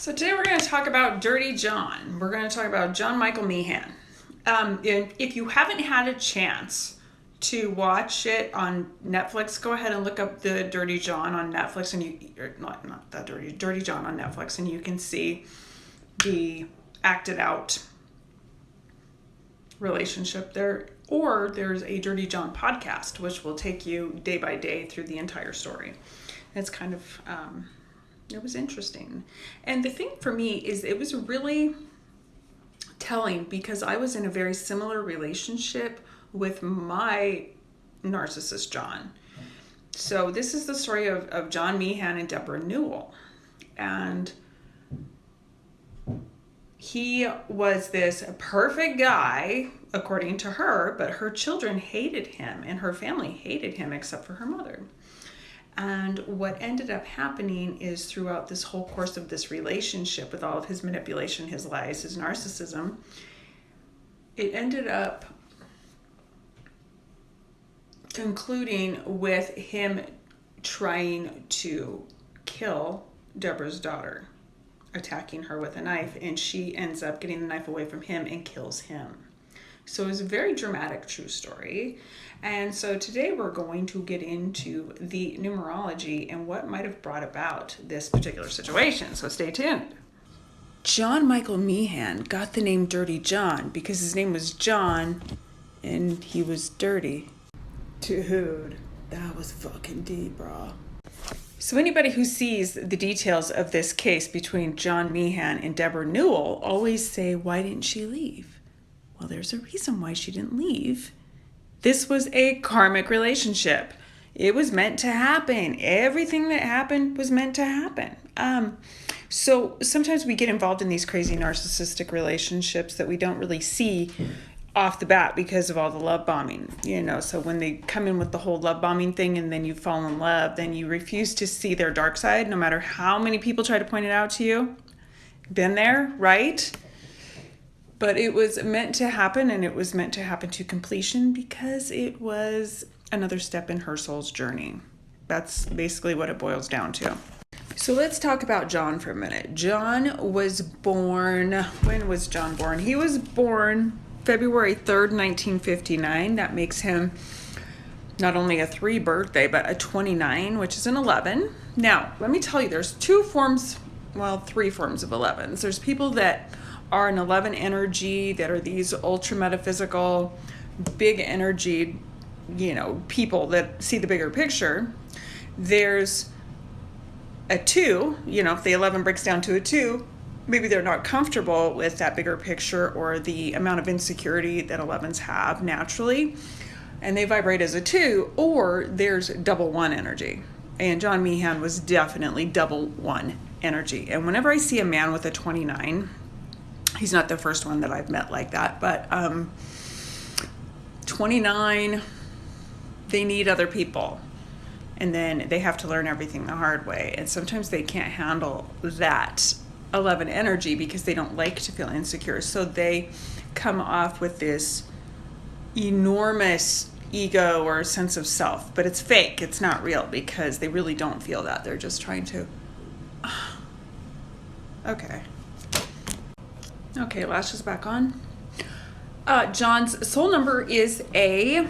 So today we're going to talk about Dirty John. We're going to talk about John Michael Meehan. If you haven't had a chance to watch it on Netflix, go ahead and look up the Dirty John on Netflix, and not that Dirty John on Netflix, and you can see the acted out relationship there. Or there's a Dirty John podcast, which will take you day by day through the entire story. It's kind of it was interesting. And the thing for me is it was really telling because I was in a very similar relationship with my narcissist John. So this is the story of John Meehan and Debra Newell. And he was this perfect guy, according to her, but her children hated him and her family hated him except for her mother. And what ended up happening is throughout this whole course of this relationship, with all of his manipulation, his lies, his narcissism, it ended up concluding with him trying to kill Deborah's daughter, attacking her with a knife, and she ends up getting the knife away from him and kills him. So it's a very dramatic true story. And so today we're going to get into the numerology and what might have brought about this particular situation. So stay tuned. John Michael Meehan got the name Dirty John because his name was John and he was dirty. Dude, that was fucking deep, bro. So anybody who sees the details of this case between John Meehan and Debra Newell always say, why didn't she leave? Well, there's a reason why she didn't leave. This was a karmic relationship. It was meant to happen. Everything that happened was meant to happen. So sometimes we get involved in these crazy narcissistic relationships that we don't really see off the bat because of all the love bombing, so when they come in with the whole love bombing thing and then you fall in love, then you refuse to see their dark side, no matter how many people try to point it out to you. Been there, right? But it was meant to happen, and it was meant to happen to completion because it was another step in her soul's journey. That's basically what it boils down to. So let's talk about John for a minute. John was born, when was John born? He was born February 3rd, 1959. That makes him not only a 3 birthday, but a 29, which is an 11. Now, let me tell you, there's 3 forms of 11s. There's people that are an 11 energy, that are these ultra metaphysical, big energy, people that see the bigger picture. There's a 2, if the 11 breaks down to a 2, maybe they're not comfortable with that bigger picture or the amount of insecurity that 11s have naturally, and they vibrate as a 2, or there's double 1 energy. And John Meehan was definitely double 1 energy. And whenever I see a man with a 29, he's not the first one that I've met like that, but 29, they need other people. And then they have to learn everything the hard way. And sometimes they can't handle that 11 energy because they don't like to feel insecure. So they come off with this enormous ego or sense of self, but it's fake. It's not real because they really don't feel that. They're just trying to, Okay, lashes back on. John's soul number is a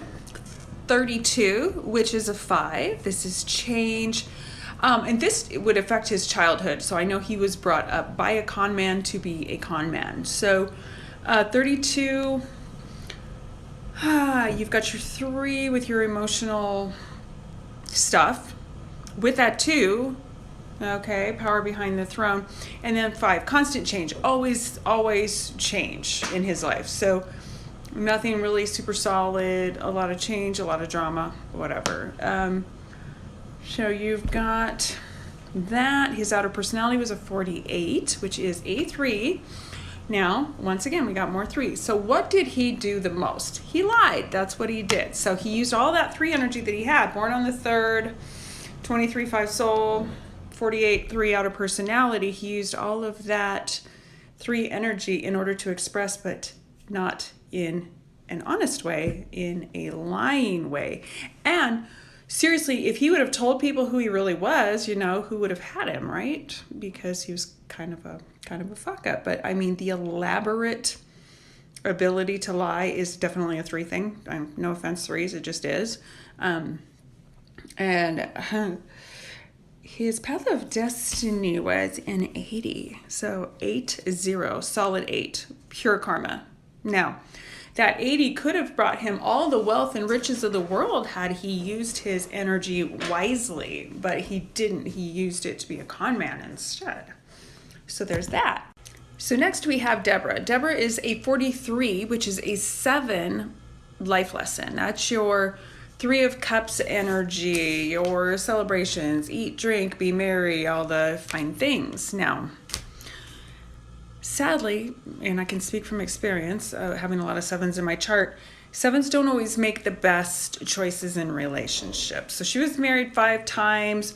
32, which is a 5. This is change. And this would affect his childhood. So I know he was brought up by a con man to be a con man. So 32, you've got your 3 with your emotional stuff. With that 2, okay, power behind the throne. And then 5, constant change. Always change in his life. So nothing really super solid, a lot of change, a lot of drama, whatever. So you've got that. His outer personality was a 48, which is a 3. Now, once again, we got more 3s. So what did he do the most? He lied. That's what he did. So he used all that 3 energy that he had. Born on the 3rd, 23, 5 soul, 48, 3 outer personality. He used all of that 3 energy in order to express, but not in an honest way, in a lying way. And seriously, if he would have told people who he really was, you know, who would have had him, right? Because he was kind of a fuck up. But I mean, the elaborate ability to lie is definitely a 3 thing. No offense, 3s, it just is. And his path of destiny was an 80. So 80, solid 8, pure karma. Now, that 80 could have brought him all the wealth and riches of the world had he used his energy wisely, but he didn't. He used it to be a con man instead. So there's that. So next we have Deborah. Deborah is a 43, which is a 7 life lesson. That's your 3 of Cups energy, your celebrations, eat, drink, be merry, all the fine things. Now, sadly, and I can speak from experience, having a lot of 7s in my chart, 7s don't always make the best choices in relationships. So she was married 5 times.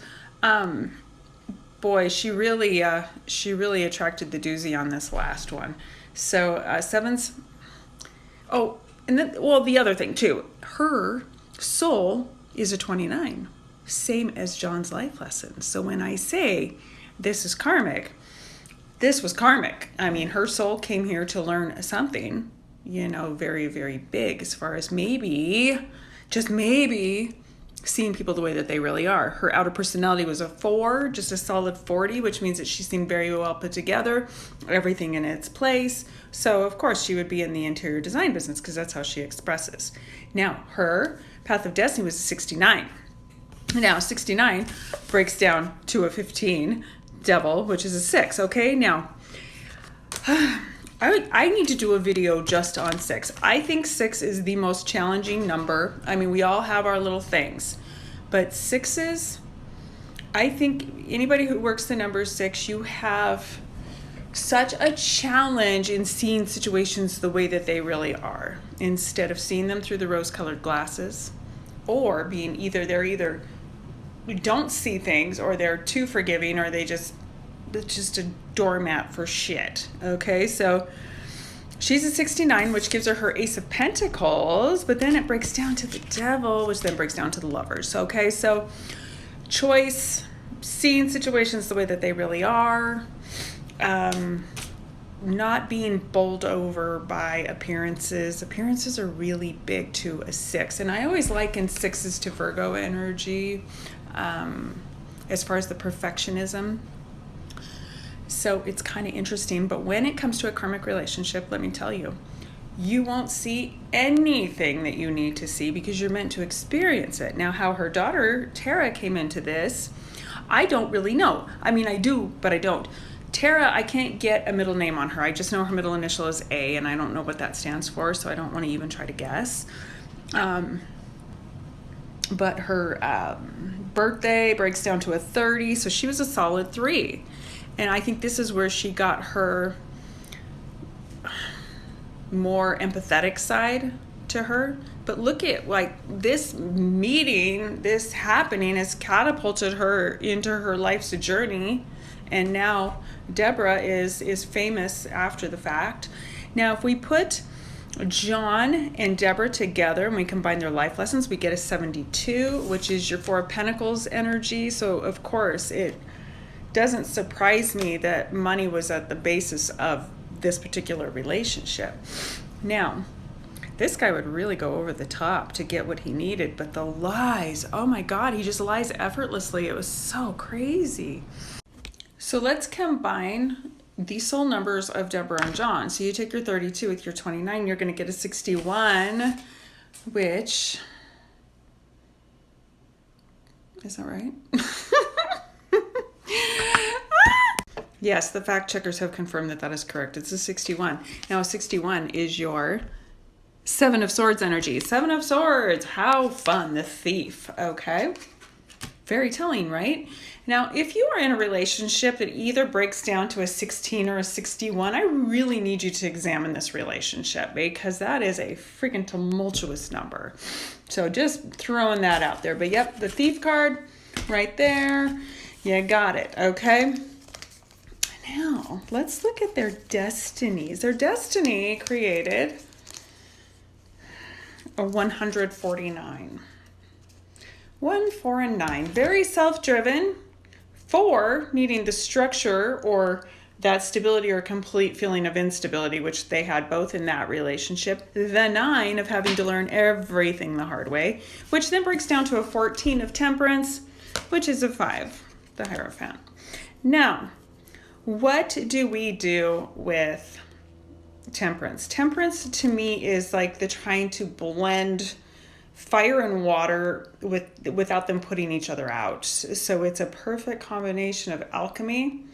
Boy, she really attracted the doozy on this last one. So 7s. Oh, and then, well, the other thing too, her soul is a 29, same as John's life lesson. So when I say this is karmic, this was karmic. I mean, her soul came here to learn something, you know, very, very big as far as maybe, just maybe, seeing people the way that they really are. Her outer personality was a 4, just a solid 40, which means that she seemed very well put together, everything in its place. So, of course, she would be in the interior design business because that's how she expresses. Now, her path of destiny was a 69. Now, 69 breaks down to a 15, devil, which is a 6. Okay, now I need to do a video just on 6. I think 6 is the most challenging number. I mean, we all have our little things, but 6s, I think anybody who works the number 6, you have such a challenge in seeing situations the way that they really are, instead of seeing them through the rose-colored glasses, or being either don't see things, or they're too forgiving, or it's just a doormat for shit. Okay, so she's a 69, which gives her Ace of Pentacles, but then it breaks down to the devil, which then breaks down to the lovers. Okay, so choice, seeing situations the way that they really are, not being bowled over by appearances. Appearances are really big to a 6, and I always liken 6s to Virgo energy, as far as the perfectionism. So it's kind of interesting, but when it comes to a karmic relationship, let me tell you, you won't see anything that you need to see because you're meant to experience it. Now, how her daughter Tara came into this, I don't really know. I mean, I do, but I don't. Tara, I can't get a middle name on her. I just know her middle initial is A, and I don't know what that stands for, so I don't want to even try to guess. But her birthday breaks down to a 30, so she was a solid 3. And I think this is where she got her more empathetic side to her. But look at, like, this meeting, this happening has catapulted her into her life's journey. And now Deborah is famous after the fact. Now, if we put John and Deborah together and we combine their life lessons, we get a 72, which is your 4 of Pentacles energy. So, of course, it doesn't surprise me that money was at the basis of this particular relationship. Now, this guy would really go over the top to get what he needed, but the lies, oh my God, he just lies effortlessly. It was so crazy. So let's combine the soul numbers of Deborah and John. So you take your 32 with your 29, you're going to get a 61, which, is that right? Yes, the fact checkers have confirmed that is correct. It's a 61. Now, a 61 is your 7 of Swords energy. 7 of Swords, how fun, the thief, okay? Very telling, right? Now, if you are in a relationship that either breaks down to a 16 or a 61, I really need you to examine this relationship because that is a freaking tumultuous number. So just throwing that out there. But yep, the thief card right there. You got it, okay? Now, let's look at their destinies. Their destiny created a 149. 1, 4, and 9. Very self-driven. 4, needing the structure or that stability or complete feeling of instability, which they had both in that relationship. The 9 of having to learn everything the hard way, which then breaks down to a 14 of temperance, which is a 5, the Hierophant. Now, what do we do with temperance? Temperance to me is like the trying to blend fire and water without them putting each other out. So it's a perfect combination of alchemy,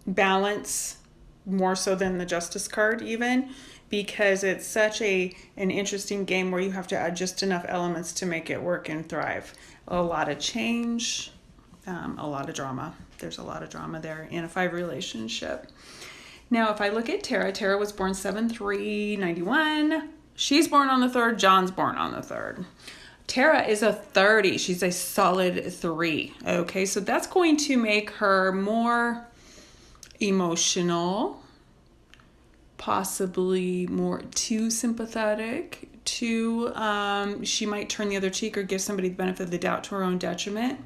balance, more so than the Justice card even, because it's such an interesting game where you have to add just enough elements to make it work and thrive. A lot of change, a lot of drama. There's a lot of drama there in a 5 relationship. Now, if I look at Tara was born 7/3/91. She's born on the 3rd. John's born on the 3rd. Tara is a 30. She's a solid 3. Okay, so that's going to make her more emotional, possibly more too sympathetic, she might turn the other cheek or give somebody the benefit of the doubt to her own detriment.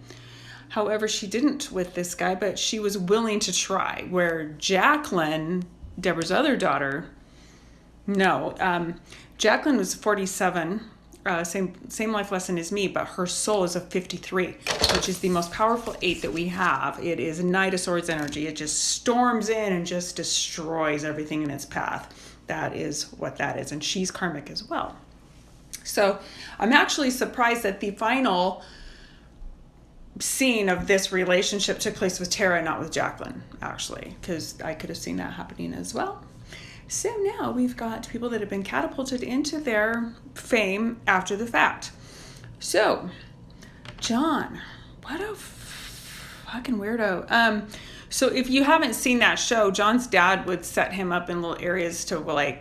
However, she didn't with this guy, but she was willing to try. Where Jacqueline, Deborah's other daughter, no. Jacqueline was 47, same life lesson as me, but her soul is a 53, which is the most powerful 8 that we have. It is Knight of Swords energy. It just storms in and just destroys everything in its path. That is what that is. And she's karmic as well. So I'm actually surprised that the final scene of this relationship took place with Tara, not with Jacqueline, actually, because I could have seen that happening as well. So now we've got people that have been catapulted into their fame after the fact. So, John, what a fucking weirdo. So if you haven't seen that show, John's dad would set him up in little areas to like,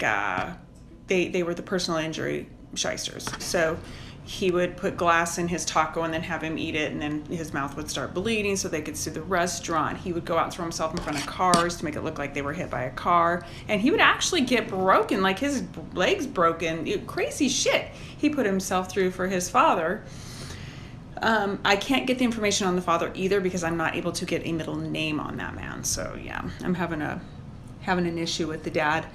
they were the personal injury shysters. So he would put glass in his taco and then have him eat it, and then his mouth would start bleeding so they could sue the restaurant. He would go out and throw himself in front of cars to make it look like they were hit by a car, and he would actually get broken, like his legs broken. Crazy shit he put himself through for his father. I can't get the information on the father either because I'm not able to get a middle name on that man. So yeah, I'm having an issue with the dad.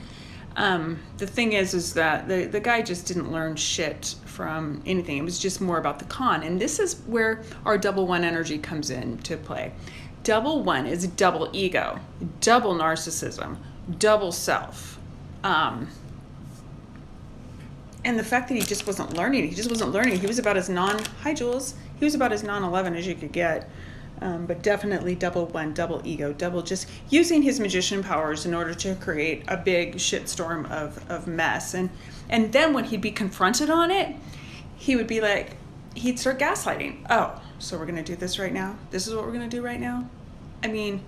The thing is that the guy just didn't learn shit from anything. It was just more about the con. And this is where our double 1 energy comes into play. Double 1 is double ego, double narcissism, double self. And the fact that he just wasn't learning. He was about as hi Jules. He was about as non-11 as you could get. But definitely double 1, double ego, double just using his magician powers in order to create a big shitstorm of mess. And then when he'd be confronted on it, he would be like, he'd start gaslighting. Oh, so we're going to do this right now? This is what we're going to do right now? I mean,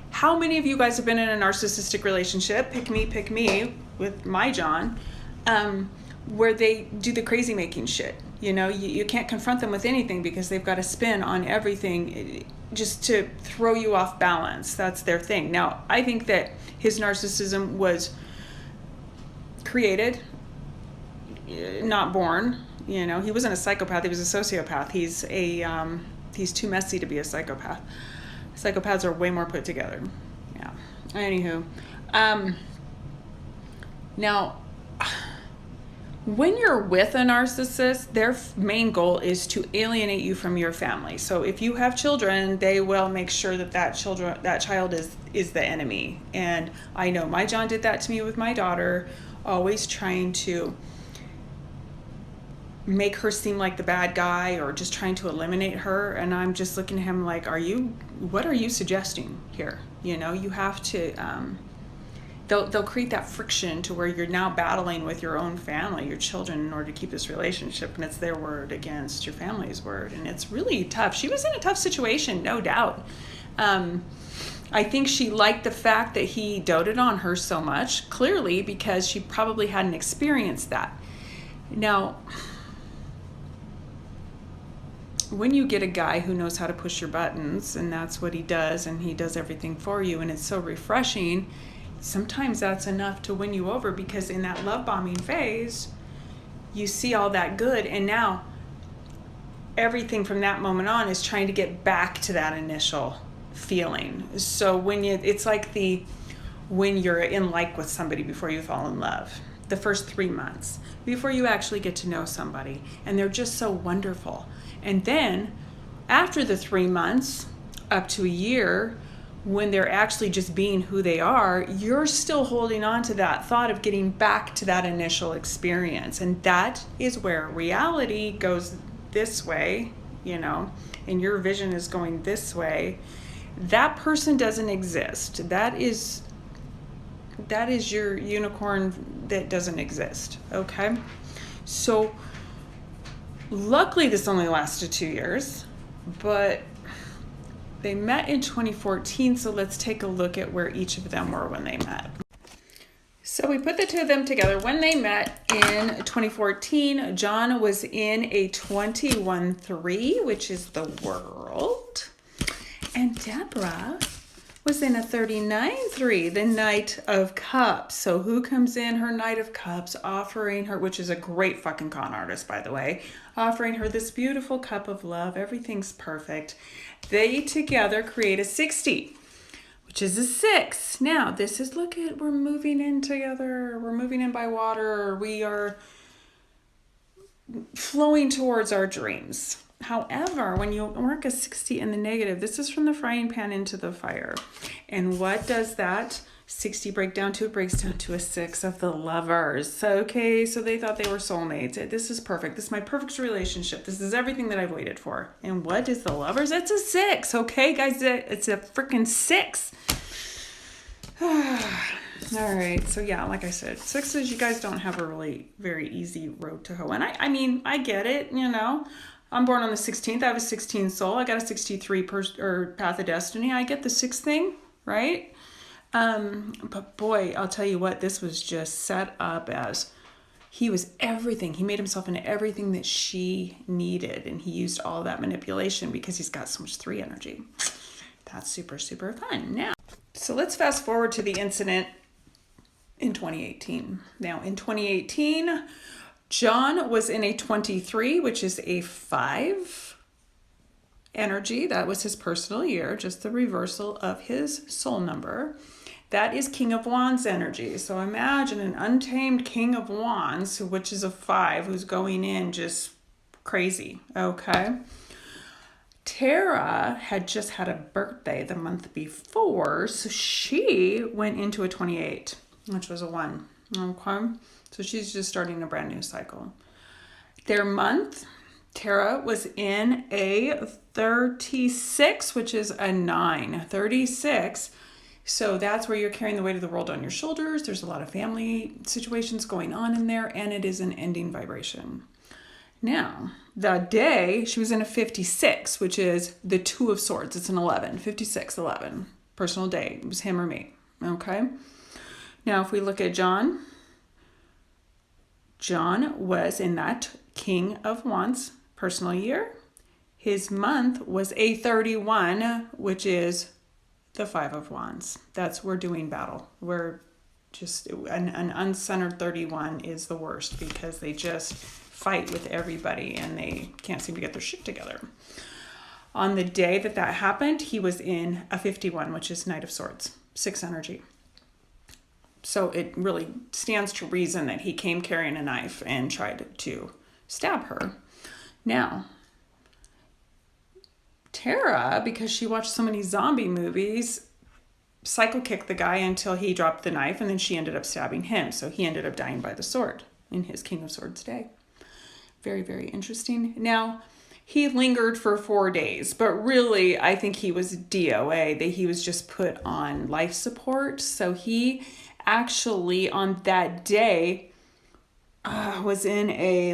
how many of you guys have been in a narcissistic relationship, pick me, with my John, where they do the crazy making shit? You know, you can't confront them with anything because they've got a spin on everything just to throw you off balance. That's their thing. Now, I think that his narcissism was created, not born. You know, he wasn't a psychopath. He was a sociopath. He's too messy to be a psychopath. Psychopaths are way more put together. Yeah. Anywho, now, when you're with a narcissist, their main goal is to alienate you from your family. So if you have children, they will make sure that child is the enemy. And I know my John did that to me with my daughter, always trying to make her seem like the bad guy or just trying to eliminate her. And I'm just looking at him like, what are you suggesting here? You know, you have to, they'll create that friction to where you're now battling with your own family, your children, in order to keep this relationship, and it's their word against your family's word, and it's really tough. She was in a tough situation, no doubt. I think she liked the fact that he doted on her so much, clearly, because she probably hadn't experienced that. Now, when you get a guy who knows how to push your buttons, and that's what he does, and he does everything for you, and it's so refreshing, sometimes that's enough to win you over, because in that love bombing phase, you see all that good, and now everything from that moment on is trying to get back to that initial feeling. So it's like when you're in like with somebody before you fall in love, the first 3 months before you actually get to know somebody, and they're just so wonderful. And then after the 3 months up to a year, when they're actually just being who they are, you're still holding on to that thought of getting back to that initial experience. And that is where reality goes this way, and your vision is going this way. That person doesn't exist. That is your unicorn that doesn't exist. Okay? So luckily this only lasted 2 years, but they met in 2014, so let's take a look at where each of them were when they met. So we put the two of them together. When they met in 2014, John was in a 21-3, which is the world, and Deborah was in a 39-3, the Knight of Cups. So who comes in her Knight of Cups, offering her, which is a great fucking con artist, by the way, offering her this beautiful cup of love. Everything's perfect. They together create a 60, which is a 6. Now, this is, we're moving in together. We're moving in by water. We are flowing towards our dreams. However, when you work a 60 in the negative, this is from the frying pan into the fire. And what does that 60 break down to? It breaks down to a 6 of the Lovers. Okay, so they thought they were soulmates. This is perfect. This is my perfect relationship. This is everything that I've waited for. And what is the Lovers? It's a 6. Okay, guys, it's a freaking 6. All right, so yeah, like I said, 6s, you guys don't have a really very easy road to hoe. And I mean, I get it, I'm born on the 16th. I have a 16 soul. I got a 63 path of destiny. I get the 6 thing, right? But boy, I'll tell you what, this was just set up as he was everything. He made himself into everything that she needed. And he used all that manipulation because he's got so much 3 energy. That's super, super fun. Now, so let's fast forward to the incident in 2018. Now, in 2018, John was in a 23, which is a 5 energy. That was his personal year, just the reversal of his soul number. That is King of Wands energy. So imagine an untamed King of Wands, which is a 5, who's going in just crazy, okay? Tara had just had a birthday the month before, so she went into a 28, which was a 1, okay? So she's just starting a brand new cycle. Their month, Tara was in a 36, which is a 9. 36. So that's where you're carrying the weight of the world on your shoulders. There's a lot of family situations going on in there, and it is an ending vibration. Now, the day she was in a 56, which is the 2 of Swords. It's an 11. 56, 11. Personal day. It was him or me. Okay? Now, if we look at John was in that King of Wands personal year. His month was a 31, which is the 5 of Wands. We're doing battle. We're just, an uncentered 31 is the worst because they just fight with everybody and they can't seem to get their shit together. On the day that happened, he was in a 51, which is Knight of Swords, 6 energy. So it really stands to reason that he came carrying a knife and tried to stab her. Now, Tara, because she watched so many zombie movies, psycho kicked the guy until he dropped the knife, and then she ended up stabbing him. So he ended up dying by the sword in his King of Swords day. Very, very interesting. Now, he lingered for 4 days, but really, I think he was DOA. He was just put on life support. So he actually, on that day, was in a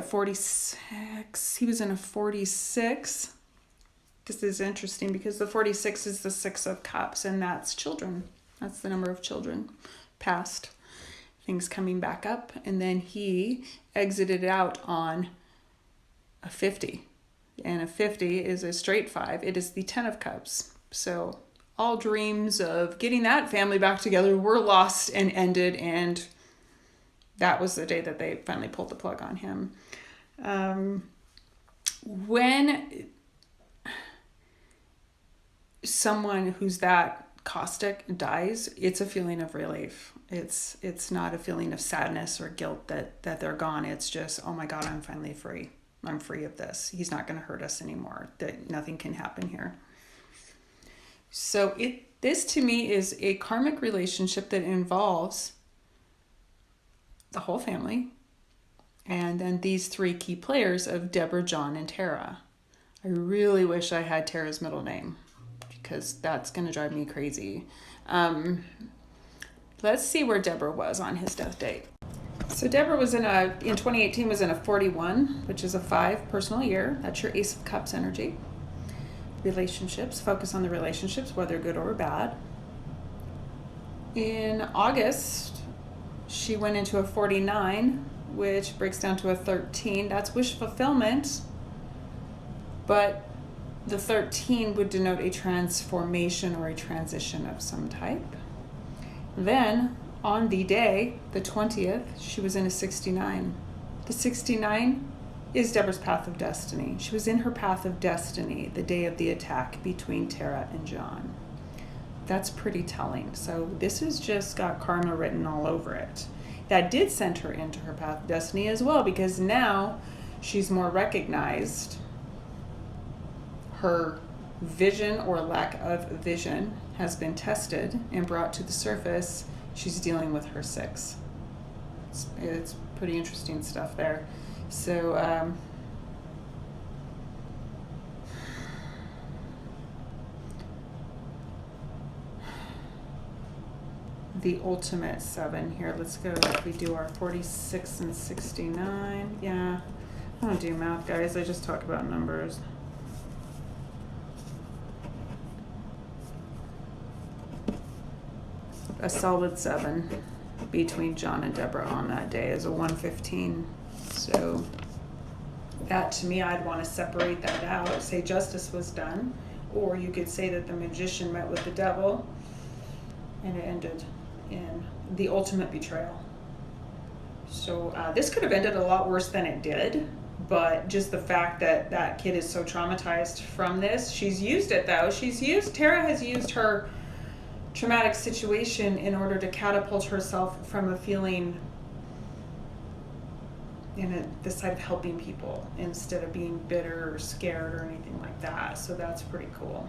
46. He was in a 46. This is interesting because the 46 is the 6 of Cups, and that's children. That's the number of children past. Things coming back up. And then he exited out on a 50. And a 50 is a straight 5. It is the 10 of Cups. So all dreams of getting that family back together were lost and ended, and that was the day that they finally pulled the plug on him. when someone who's that caustic dies, it's a feeling of relief. It's not a feeling of sadness or guilt that they're gone. It's just, oh my God, I'm finally free. I'm free of this. He's not going to hurt us anymore. That nothing can happen here. So this to me is a karmic relationship that involves the whole family, and then these three key players of Deborah, John, and Tara. I really wish I had Tara's middle name, because that's going to drive me crazy. Let's see where Deborah was on his death date. So Deborah was in 2018 was in a 41, which is a 5 personal year. That's your Ace of Cups energy. Relationships, focus on the relationships, whether good or bad. In August, she went into a 49, which breaks down to a 13. That's wish fulfillment, but the 13 would denote a transformation or a transition of some type. Then, on the day, the 20th, she was in a 69. The 69 is Deborah's path of destiny. She was in her path of destiny the day of the attack between Tara and John. That's pretty telling. So this has just got karma written all over it. That did send her into her path of destiny as well, because now she's more recognized. Her vision or lack of vision has been tested and brought to the surface. She's dealing with her 6. It's pretty interesting stuff there. So the ultimate 7 here. Let's go if we do our 46 and 69. Yeah, I don't do math, guys. I just talk about numbers. A solid 7 between John and Deborah on that day is a 115. So that, to me, I'd want to separate that out, say justice was done, or you could say that the magician met with the devil and it ended in the ultimate betrayal. So this could have ended a lot worse than it did, but just the fact that that kid is so traumatized from this, she's used it though. Tara has used her traumatic situation in order to catapult herself from a feeling in the side of helping people instead of being bitter or scared or anything like that. So that's pretty cool.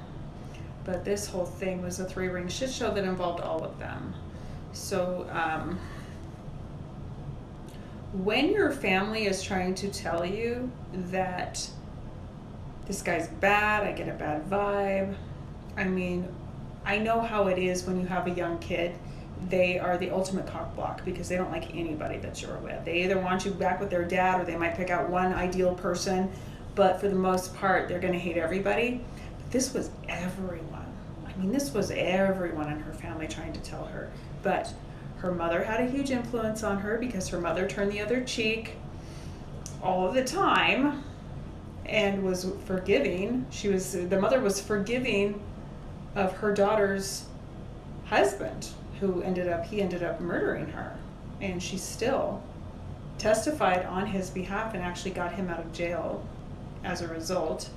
But this whole thing was a 3-ring shit show that involved all of them. So when your family is trying to tell you that this guy's bad, I get a bad vibe. I mean, I know how it is when you have a young kid. They are the ultimate cock block because they don't like anybody that you're with. They either want you back with their dad or they might pick out one ideal person, but for the most part, they're going to hate everybody. But this was everyone. I mean, this was everyone in her family trying to tell her. But her mother had a huge influence on her because her mother turned the other cheek all of the time and was forgiving. The mother was forgiving of her daughter's husband, who ended up murdering her, and she still testified on his behalf and actually got him out of jail as a result.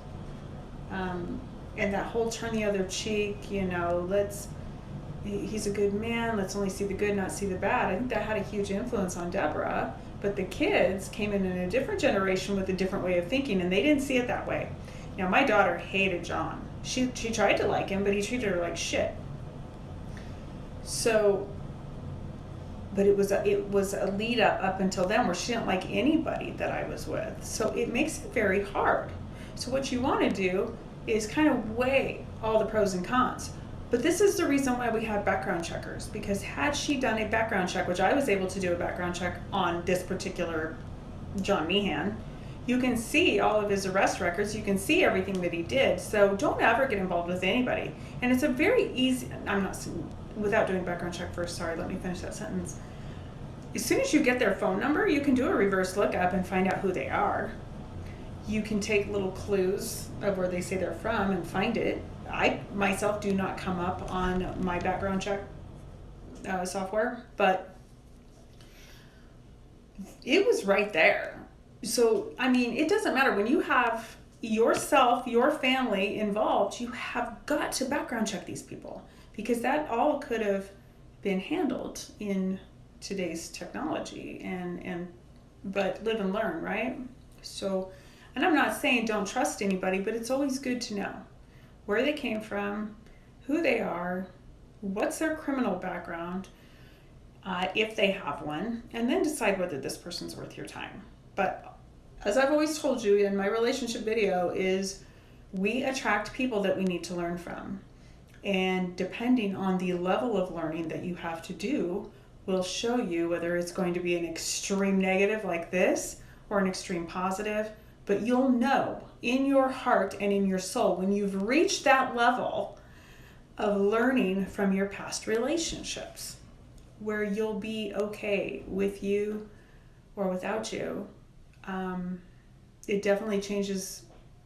And that whole turn the other cheek, he's a good man, let's only see the good, not see the bad. I think that had a huge influence on Deborah, but the kids came in a different generation with a different way of thinking, and they didn't see it that way. Now, my daughter hated John. She tried to like him, but he treated her like shit. So, but it was a lead up until then where she didn't like anybody that I was with. So it makes it very hard. So what you want to do is kind of weigh all the pros and cons. But this is the reason why we have background checkers, because had she done a background check, which I was able to do a background check on this particular John Meehan, you can see all of his arrest records, you can see everything that he did. So don't ever get involved with anybody. And it's a very easy, without doing a background check first, sorry, let me finish that sentence. As soon as you get their phone number, you can do a reverse lookup and find out who they are. You can take little clues of where they say they're from and find it. I myself do not come up on my background check software, but it was right there. So, I mean, it doesn't matter when you have yourself, your family involved, you have got to background check these people, because that all could have been handled in today's technology, but live and learn, right? So, and I'm not saying don't trust anybody, but it's always good to know where they came from, who they are, what's their criminal background, if they have one, and then decide whether this person's worth your time. But as I've always told you in my relationship video, is we attract people that we need to learn from. And depending on the level of learning that you have to do, will show you whether it's going to be an extreme negative like this or an extreme positive. But you'll know in your heart and in your soul when you've reached that level of learning from your past relationships, where you'll be okay with you or without you. It definitely changes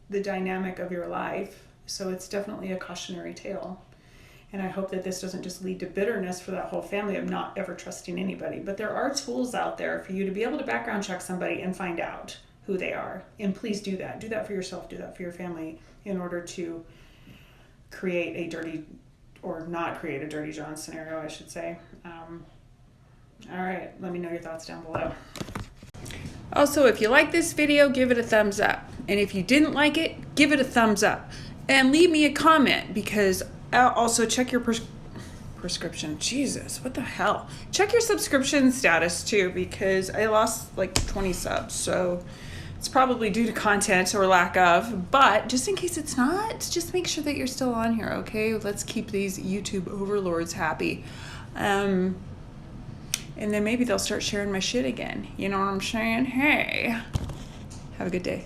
the dynamic of your life. So it's definitely a cautionary tale. And I hope that this doesn't just lead to bitterness for that whole family of not ever trusting anybody. But there are tools out there for you to be able to background check somebody and find out who they are. And please do that. Do that for yourself. Do that for your family in order to create a dirty, or not create a dirty John scenario, I should say. All right. Let me know your thoughts down below. Also, if you like this video, give it a thumbs up. And if you didn't like it, give it a thumbs up. And leave me a comment, because also check your prescription. Jesus, what the hell? Check your subscription status too, because I lost like 20 subs. So it's probably due to content or lack of. But just in case it's not, just make sure that you're still on here, okay? Let's keep these YouTube overlords happy. And then maybe they'll start sharing my shit again. You know what I'm saying? Hey, have a good day.